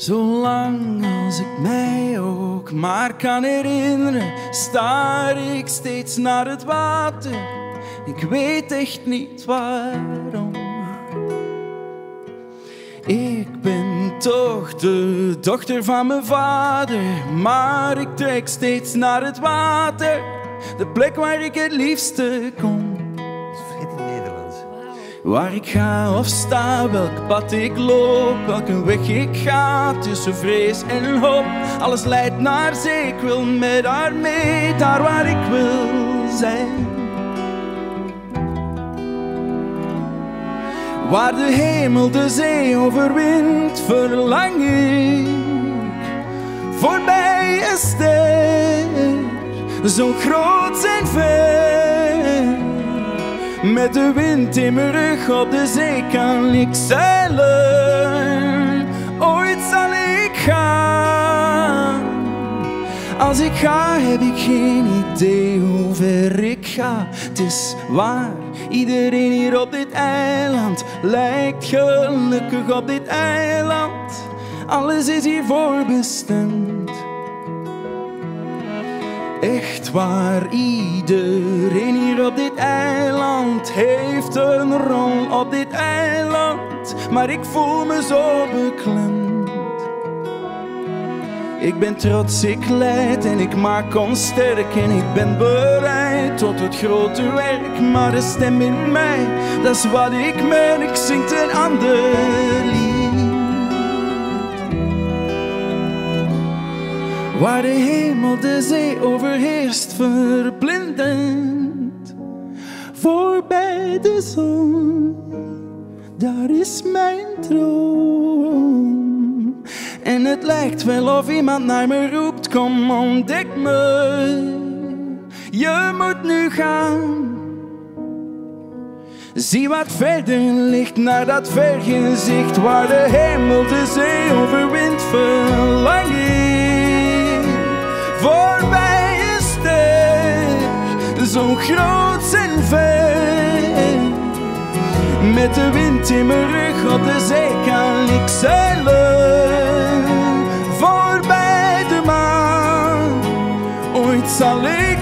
Zolang als ik mij ook maar kan herinneren, staar ik steeds naar het water. Ik weet echt niet waarom. Ik ben toch de dochter van mijn vader, maar ik trek steeds naar het water. De plek waar ik het liefste kom. Vergeet het Nederlands. Waar ik ga of sta, welk pad ik loop, welke weg ik ga, tussen vrees en hoop. Alles leidt naar zee, ik wil met haar mee, daar waar ik wil zijn. Waar de hemel de zee overwint, verlang ik voorbij een ster, zo groot en ver. Met de wind in mijn rug op de zee kan ik zeilen. Ooit zal ik gaan. Als ik ga heb ik geen idee hoe ver ik ga. Het is waar, iedereen hier op dit eiland lijkt gelukkig op dit eiland. Alles is hiervoor bestemd. Echt waar, iedereen hier op dit eiland heeft een rol op dit eiland. Maar ik voel me zo beklemd. Ik ben trots, ik leid en ik maak ons sterk. En ik ben bereid tot het grote werk. Maar de stem in mij, dat is wat ik merk, zingt een ander lied. Waar de hemel de zee overheerst, verblindend. Voorbij de zon, daar is mijn droom. En het lijkt wel of iemand naar me roept, kom ontdek me. Je moet nu gaan. Zie wat verder ligt naar dat vergezicht. Waar de hemel de zee overwint, verlang ik voorbij een ster, zo groot en ver. Met de wind in mijn rug op de zee kan ik zeilen. Voorbij de maan, ooit zal ik